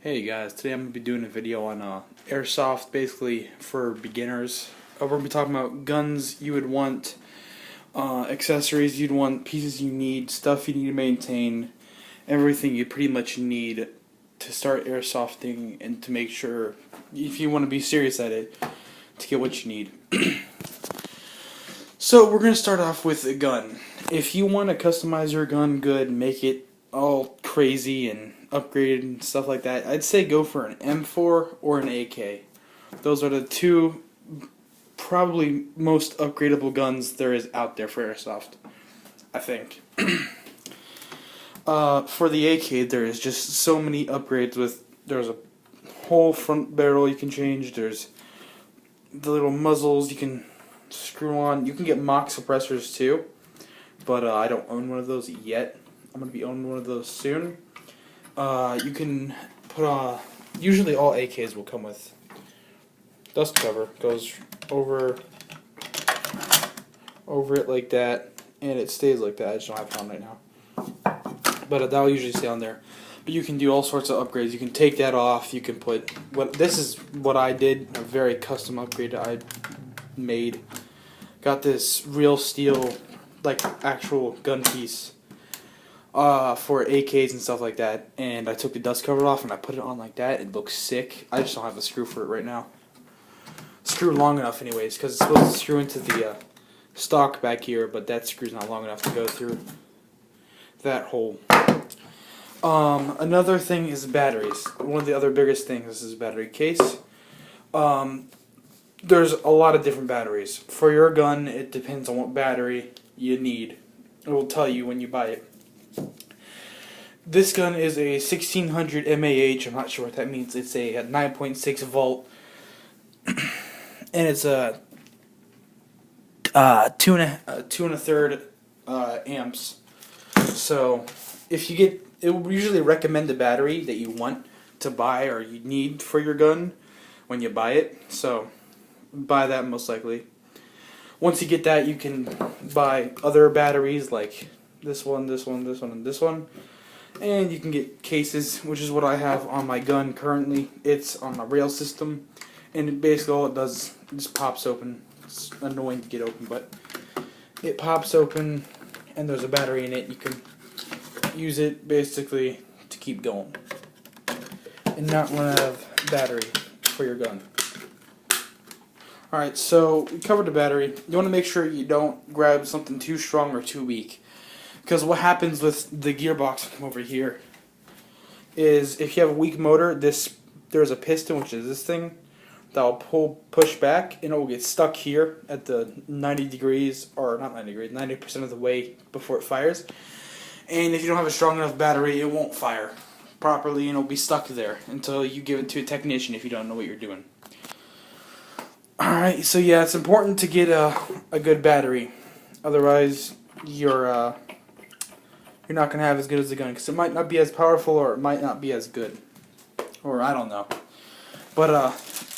Hey guys, today I'm going to be doing a video on Airsoft, basically for beginners. We're going to be talking about guns you would want, accessories you'd want, pieces you need, stuff you need to maintain, everything you pretty much need to start airsofting and to make sure, if you want to be serious at it, to get what you need. So we're going to start off with a gun. If you want to customize your gun good, make it all crazy and upgraded and stuff like that, I'd say go for an M4 or an AK. Those are the two probably most upgradable guns there is out there for Airsoft, I think. For the AK, there is just so many upgrades. There's a whole front barrel you can change, there's the little muzzles you can screw on, you can get mock suppressors too, but I don't own one of those yet. I'm going to be owning one of those soon. You can put usually all AKs will come with dust cover. Goes over it like that, and it stays like that. I just don't have it on right now, but that'll usually stay on there. But you can do all sorts of upgrades. You can take that off. You can put this is what I did, a very custom upgrade I made. Got this real steel, like actual gun piece. For AKs and stuff like that, and I took the dust cover off and I put it on like that. It looks sick. I just don't have a screw for it right now. Screw long enough anyways, because it's supposed to screw into the stock back here, but that screw's not long enough to go through that hole. Another thing is batteries. One of the other biggest things is battery case. There's a lot of different batteries. For your gun, it depends on what battery you need. It will tell you when you buy it. This gun is a 1600 mAh. I'm not sure what that means. It's a 9.6 volt, and it's a 2 1/3 amps. So if you get, it will usually recommend the battery that you want to buy or you need for your gun when you buy it. So buy that most likely. Once you get that, you can buy other batteries like this one, this one, this one, and this one. And you can get cases, which is what I have on my gun currently. It's on a rail system, and basically all it does is pops open. It's annoying to get open, but it pops open, and there's a battery in it. You can use it basically to keep going and not run out of battery for your gun. Alright, so we covered the battery. You want to make sure you don't grab something too strong or too weak. Because what happens with the gearbox over here is if you have a weak motor, there's a piston, which is this thing, that will push back, and it will get stuck here at the 90 degrees, or not 90 degrees, 90% of the way before it fires. And if you don't have a strong enough battery, it won't fire properly, and it'll be stuck there until you give it to a technician if you don't know what you're doing. Alright, so yeah, it's important to get a good battery. Otherwise, you're not going to have as good as the gun, because it might not be as powerful, or it might not be as good, or I don't know. But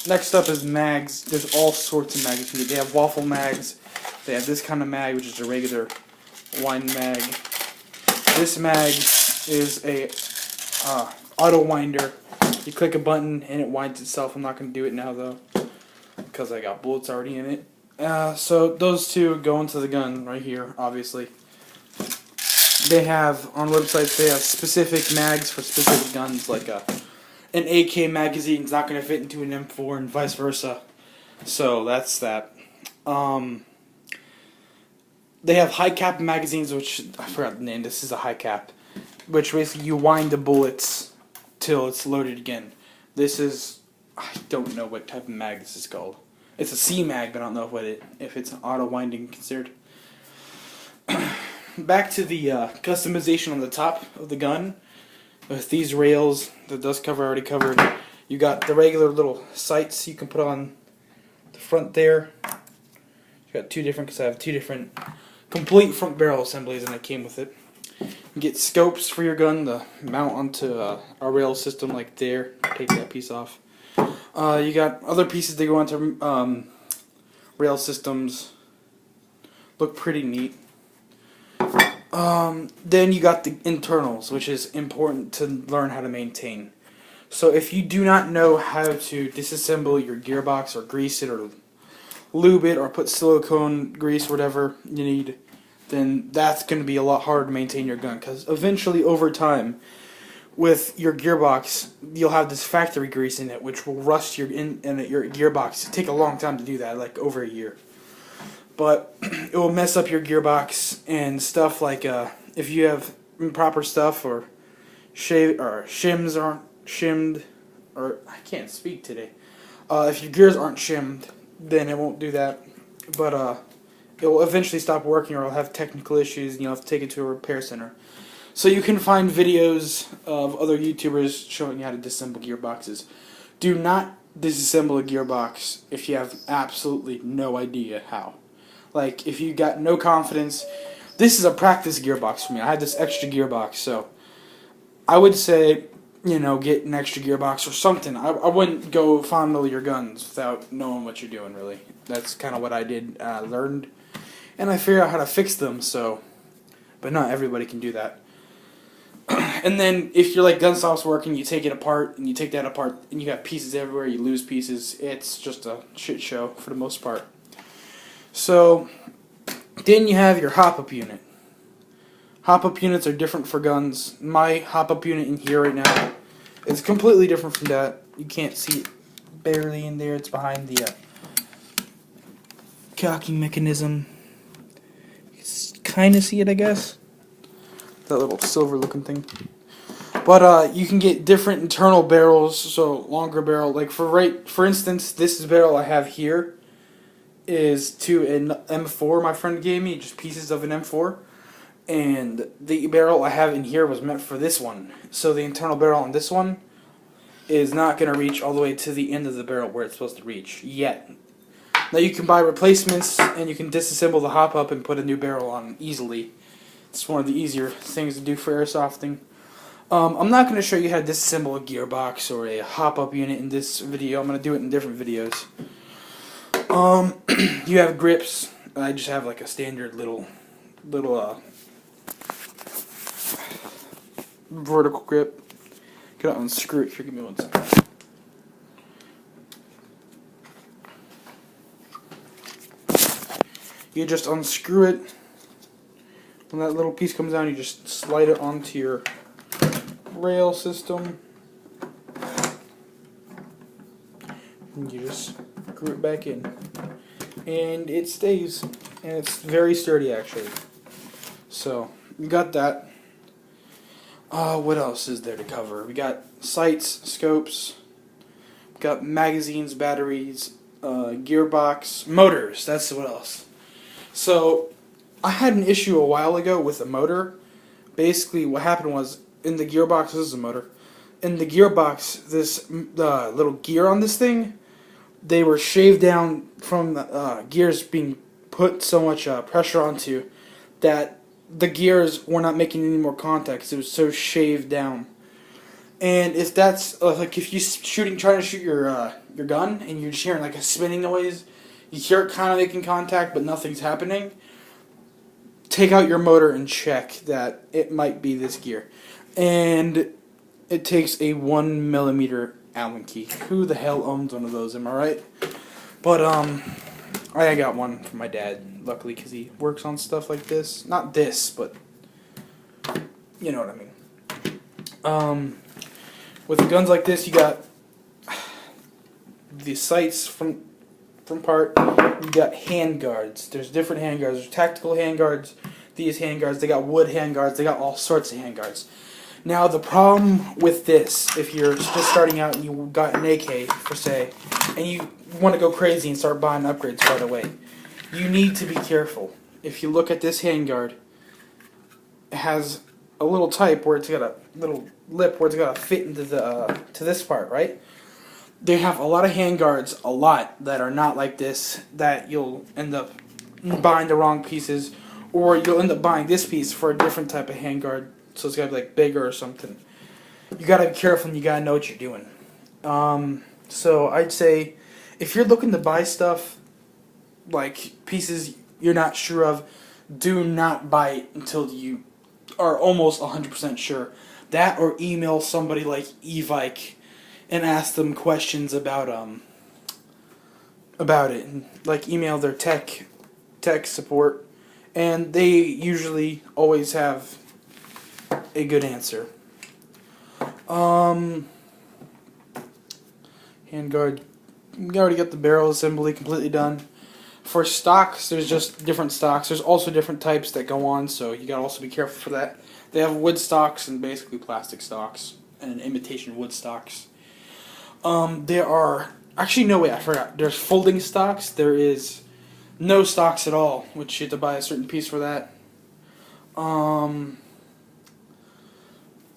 next up is mags. There's all sorts of mags. They have waffle mags. They have this kind of mag, which is a regular wind mag. This mag is a auto winder. You click a button and it winds itself. I'm not going to do it now though, because I got bullets already in it. So those two go into the gun right here, obviously. They have, on websites, they have specific mags for specific guns, like an AK magazine is not going to fit into an M4 and vice versa. So that's that. They have high cap magazines, which, I forgot the name, this is a high cap, which basically you wind the bullets till it's loaded again. This is, I don't know what type of mag this is called. It's a C mag, but I don't know if it's auto winding considered. Back to the customization on the top of the gun. With these rails, the dust cover already covered. You got the regular little sights you can put on the front there. You got two different, because I have two different complete front barrel assemblies, and it came with it. You get scopes for your gun to mount onto a rail system like there. Take that piece off. You got other pieces that go onto rail systems. Look pretty neat. Then you got the internals, which is important to learn how to maintain. So if you do not know how to disassemble your gearbox or grease it or lube it or put silicone grease, whatever you need, then that's going to be a lot harder to maintain your gun, because eventually over time with your gearbox you'll have this factory grease in it which will rust your gearbox. It'll take a long time to do that, like over a year. But it will mess up your gearbox and stuff like if you have improper stuff or shims aren't shimmed, or I can't speak today. If your gears aren't shimmed, then it won't do that. But it will eventually stop working, or it'll have technical issues, and you'll have to take it to a repair center. So you can find videos of other YouTubers showing you how to disassemble gearboxes. Do not disassemble a gearbox if you have absolutely no idea how. Like, if you got no confidence, this is a practice gearbox for me. I had this extra gearbox, so I would say, you know, get an extra gearbox or something. I wouldn't go fondle your guns without knowing what you're doing, really. That's kind of what I did, learned, and I figured out how to fix them, so, but not everybody can do that. And then, if your gun stops working, you take it apart, and you take that apart, and you got pieces everywhere, you lose pieces. It's just a shit show for the most part. So, then you have your hop-up unit. Hop-up units are different for guns. My hop-up unit in here right now is completely different from that. You can't see it barely in there. It's behind the cocking mechanism. You can kind of see it, I guess. That little silver-looking thing. But you can get different internal barrels, so longer barrel. Like for instance, this barrel I have here is to an M4 my friend gave me, just pieces of an M4. And the barrel I have in here was meant for this one. So the internal barrel on this one is not going to reach all the way to the end of the barrel where it's supposed to reach yet. Now you can buy replacements and you can disassemble the hop-up and put a new barrel on easily. It's one of the easier things to do for airsofting. I'm not going to show you how to disassemble a gearbox or a hop-up unit in this video. I'm going to do it in different videos. You have grips. I just have like a standard little vertical grip. Gotta unscrew it here. Give me 1 second. You just unscrew it. When that little piece comes down, you just slide it onto your rail system. And you just screw it back in. And it stays. And it's very sturdy, actually. So, you got that. What else is there to cover? We got sights, scopes, got magazines, batteries, gearbox, motors. That's what else. So, I had an issue a while ago with a motor. Basically, what happened was, in the gearbox, this is a motor. In the gearbox, this little gear on this thing, they were shaved down from the gears being put so much pressure onto that the gears were not making any more contact because it was so shaved down. And if that's like if you're trying to shoot your gun and you're just hearing like a spinning noise, you hear it kind of making contact but nothing's happening, take out your motor and check that it might be this gear. And it takes a 1mm Allen key. Who the hell owns one of those? Am I right? But I got one from my dad, luckily, because he works on stuff like this. Not this, but you know what I mean. With guns like this, you got the sights from part. You got hand guards. There's different hand guards. There's tactical hand guards. These hand guards. They got wood hand guards. They got all sorts of hand guards. Now the problem with this, if you're just starting out and you got an AK, per se, and you want to go crazy and start buying upgrades right away, you need to be careful. If you look at this handguard, it has a little type where it's got a little lip where it's got to fit into the to this part, right? They have a lot of handguards, a lot that are not like this, that you'll end up buying the wrong pieces, or you'll end up buying this piece for a different type of handguard, so it's got to be like bigger or something. You got to be careful and you got to know what you're doing. So I'd say if you're looking to buy stuff, like pieces you're not sure of, do not buy it until you are almost 100% sure. That, or email somebody like Evike and ask them questions about it, and like email their tech support, and they usually always have a good answer. Handguard, we already got the barrel assembly completely done. For stocks, there's just different stocks. There's also different types that go on, so you gotta also be careful for that. They have wood stocks and basically plastic stocks and imitation wood stocks. There are actually no, wait, I forgot. There's folding stocks. There is no stocks at all, which you have to buy a certain piece for that.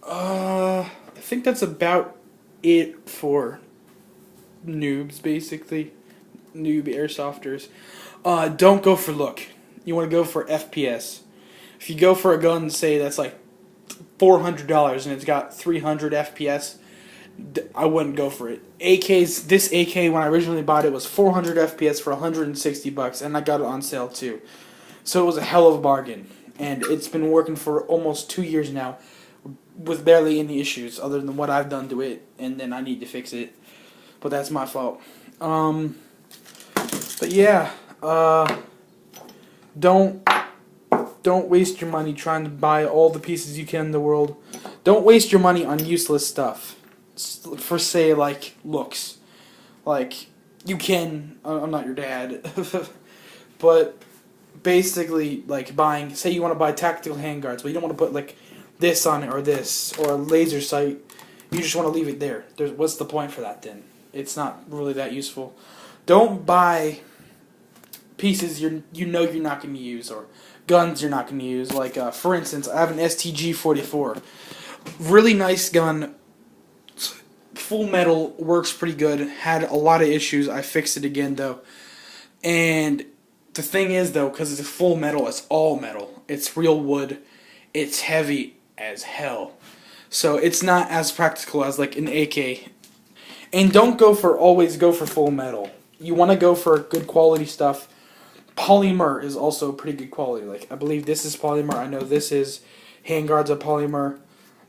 I think that's about it for noobs, basically. Noob airsofters. Don't go for look. You want to go for FPS. If you go for a gun, say that's like $400 and it's got 300 FPS, I wouldn't go for it. This AK, when I originally bought it, was 400 FPS for $160, and I got it on sale too. So it was a hell of a bargain, and it's been working for almost 2 years now, with barely any issues other than what I've done to it, and then I need to fix it. But that's my fault. But yeah, don't waste your money trying to buy all the pieces you can in the world. Don't waste your money on useless stuff. For say like looks, like you can. I'm not your dad, but basically like buying. Say you want to buy tactical handguards, but you don't want to put like this on it or this or a laser sight. You just want to leave it there. What's the point for that then? It's not really that useful. Don't buy pieces you know you're not going to use, or guns you're not going to use. Like for instance, I have an STG-44, really nice gun, full metal, works pretty good. Had a lot of issues. I fixed it again though. And the thing is though, because it's full metal, it's all metal. It's real wood. It's heavy as hell. So it's not as practical as like an AK. And don't always go for full metal. You want to go for good quality stuff. Polymer is also pretty good quality. Like I believe this is polymer. I know this is handguards are polymer.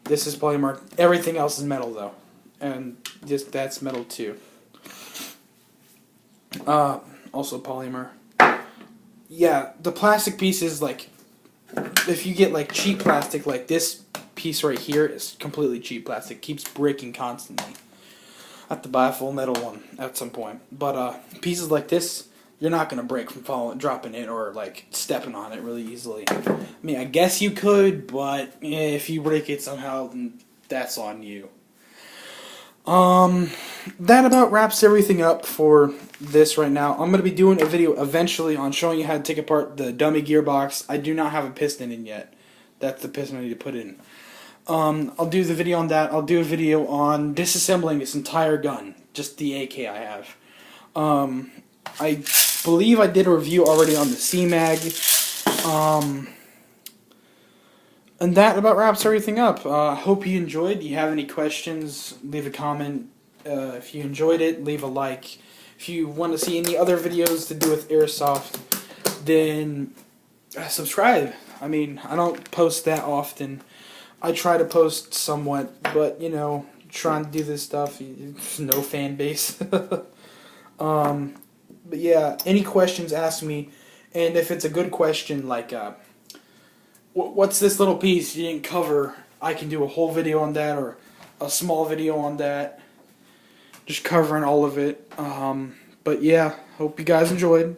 This is polymer. Everything else is metal though, and just that's metal too. Also polymer. Yeah, the plastic pieces, like if you get like cheap plastic, like this piece right here is completely cheap plastic. Keeps breaking constantly. I have to buy a full metal one at some point. But pieces like this, you're not going to break from dropping it or like stepping on it really easily. I mean, I guess you could, but if you break it somehow, then that's on you. That about wraps everything up for this right now. I'm going to be doing a video eventually on showing you how to take apart the dummy gearbox. I do not have a piston in yet. That's the piston I need to put in. I'll do the video on that. I'll do a video on disassembling this entire gun, just the AK I have. I believe I did a review already on the C-Mag. And that about wraps everything up. I hope you enjoyed. If you have any questions, leave a comment. If you enjoyed it, leave a like. If you want to see any other videos to do with Airsoft, then subscribe. I mean, I don't post that often. I try to post somewhat, but, you know, trying to do this stuff, no fan base. But yeah, any questions, ask me. And if it's a good question, like, what's this little piece you didn't cover, I can do a whole video on that, or a small video on that. Just covering all of it. But yeah, hope you guys enjoyed.